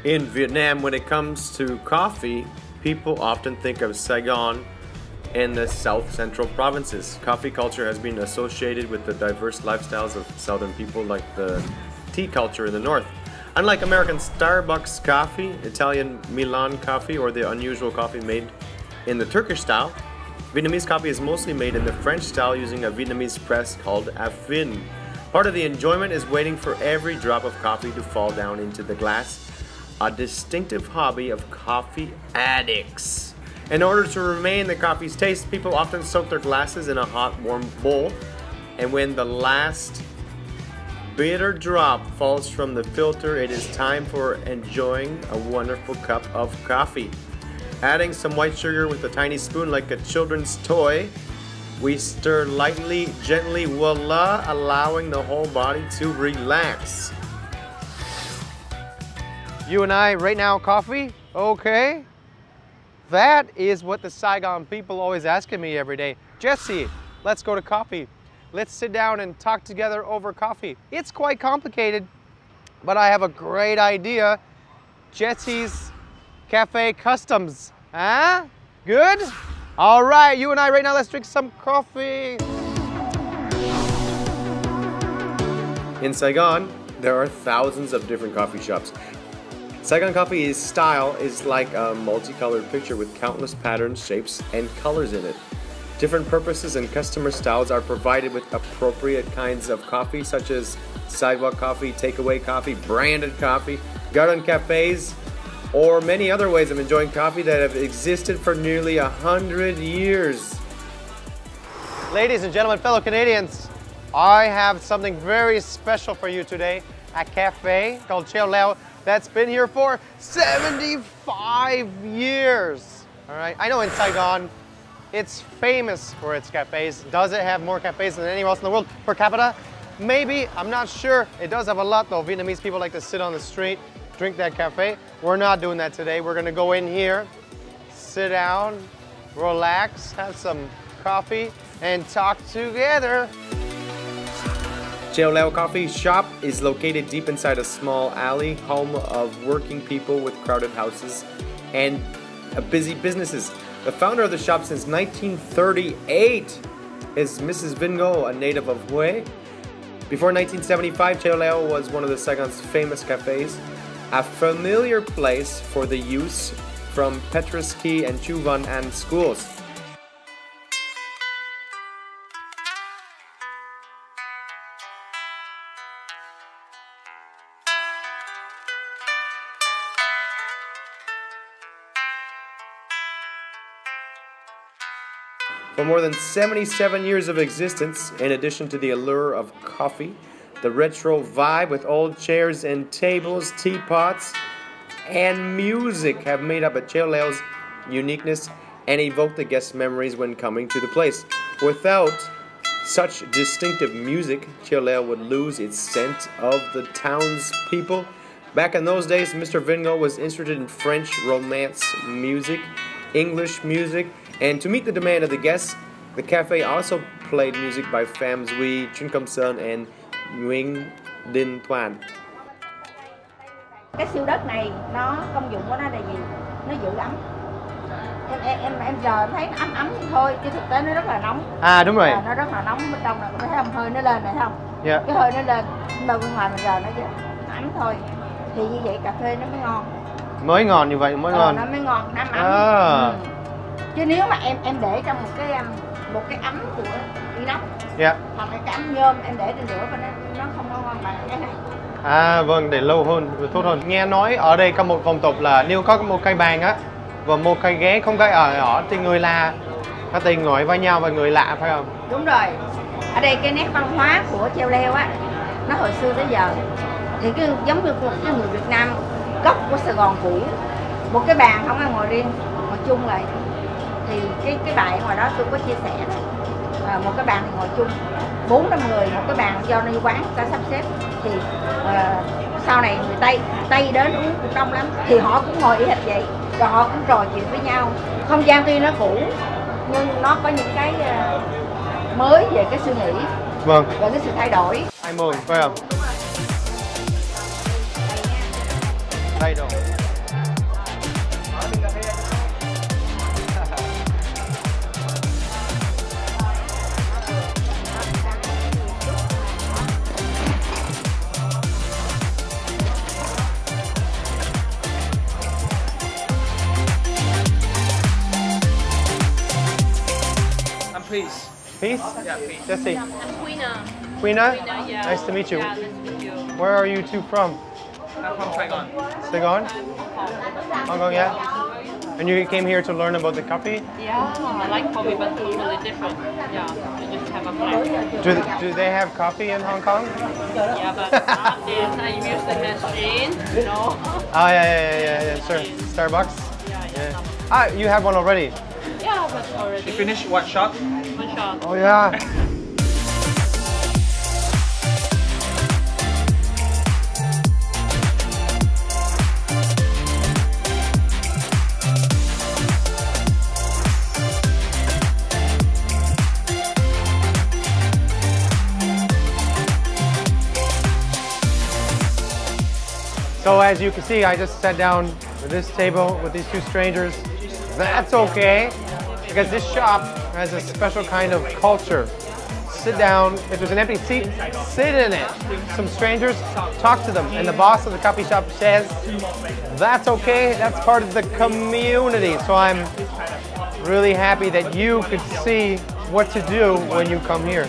In Vietnam, when it comes to coffee, people often think of Saigon and the South Central provinces. Coffee culture has been associated with the diverse lifestyles of southern people, like the tea culture in the north. Unlike American Starbucks coffee, Italian Milan coffee, or the unusual coffee made in the Turkish style, Vietnamese coffee is mostly made in the French style using a Vietnamese press called a phin. Part of the enjoyment is waiting for every drop of coffee to fall down into the glass, a distinctive hobby of coffee addicts. In order to remain the coffee's taste, people often soak their glasses in a hot, warm bowl, and when the last bitter drop falls from the filter, it is time for enjoying a wonderful cup of coffee. Adding some white sugar with a tiny spoon like a children's toy, we stir lightly, gently, voila, allowing the whole body to relax. You and I right now, coffee? Okay. That is what the Saigon people always asking me every day. Jesse, let's go to coffee. Let's sit down and talk together over coffee. It's quite complicated, but I have a great idea. Jesse's Cafe Customs. Huh? Good? All right, you and I right now, let's drink some coffee. In Saigon, there are thousands of different coffee shops. Saigon coffee's style is like a multicolored picture with countless patterns, shapes, and colors in it. Different purposes and customer styles are provided with appropriate kinds of coffee, such as sidewalk coffee, takeaway coffee, branded coffee, garden cafes, or many other ways of enjoying coffee that have existed for nearly 100 years. Ladies and gentlemen, fellow Canadians, I have something very special for you today. A cafe called Cheo Leo that's been here for 75 years. All right, I know in Saigon, it's famous for its cafes. Does it have more cafes than anywhere else in the world per capita? Maybe, I'm not sure. It does have a lot though. Vietnamese people like to sit on the street, drink that cafe. We're not doing that today. We're gonna go in here, sit down, relax, have some coffee, and talk together. Cheo Leo Coffee Shop is located deep inside a small alley, home of working people with crowded houses and busy businesses. The founder of the shop since 1938 is Mrs. Vingo, a native of Hue. Before 1975, Cheo Leo was one of the Saigon's famous cafes, a familiar place for the youths from Petroski and Chuvan and schools. For more than 77 years of existence, in addition to the allure of coffee, the retro vibe with old chairs and tables, teapots, and music have made up Cheo Leo's uniqueness and evoked the guests' memories when coming to the place. Without such distinctive music, Cheo Leo would lose its scent of the town's people. Back in those days, Mr. Vingo was interested in French Romance music, English music, and to meet the demand of the guests, the cafe also played music by Pham Duy, Trinh Công Sơn, and Nguyen Đinh Thoan. Cái siêu đất này nó công dụng của nó là gì? Nó giữ ấm. Em giờ em thấy nó ấm ấm thôi, chứ thực tế nó rất là nóng. À đúng rồi. Nó rất là nóng bên trong này, thấy không? Hơi nó lên này thấy không? Yeah. Cái hơi nó lên, bên ngoài mình giờ nó ấm thôi. Thì như vậy cà phê nó mới ngon. Mới ngon như vậy mới ngon. Nó mới ngon, ấm ấm. Chứ nếu mà em để trong một cái ấm của inox, hoặc là cái ấm nhôm em để trên lửa và nó không có ngon bằng cái này. À vâng, để lâu hơn, tốt hơn. Nghe nói ở đây có một phong tục là nếu có một cây bàn á và một cây ghế không có ở thì người là có thể ngồi với nhau và người lạ phải không? Đúng rồi. Ở đây cái nét văn hóa của Cheo Leo á, nó hồi xưa tới giờ thì cái giống như một cái người Việt Nam gốc của Sài Gòn cũ, một cái bàn không ai ngồi riêng, ngồi chung lại. Thì cái bài ngoài đó tôi có chia sẻ đó, một cái bàn thì ngồi chung 4-5 người, một cái bàn do nơi quán ta sắp xếp thì sau này người Tây đến uống cũng đông lắm thì họ cũng ngồi y hệt vậy, rồi họ cũng trò chuyện với nhau. Không gian tuy nó cũ nhưng nó có những cái mới về cái suy nghĩ, vâng, về cái sự thay đổi. Ai mời phải không? Đây đâu. Peace? Yeah, peace. Jesse. Quina. Quina? Yeah. Nice to meet you. Yeah, nice to meet you. Where are you two from? I'm from Saigon. Saigon? Hong Kong, yeah? And you came here to learn about the coffee? Yeah, I like coffee, but totally different. Yeah, you just have a black. Do they have coffee in Hong Kong? Yeah, but nowadays I use the machine, you know. Oh, yeah, sure. Starbucks? Yeah. Ah, you have one already? Yeah, but already. You finished one shot? One shot. Oh, yeah. So as you can see, I just sat down at this table with these two strangers. That's okay, because this shop has a special kind of culture. Sit down, if there's an empty seat, sit in it. Some strangers, talk to them. And the boss of the coffee shop says, that's okay, that's part of the community. So I'm really happy that you could see what to do when you come here.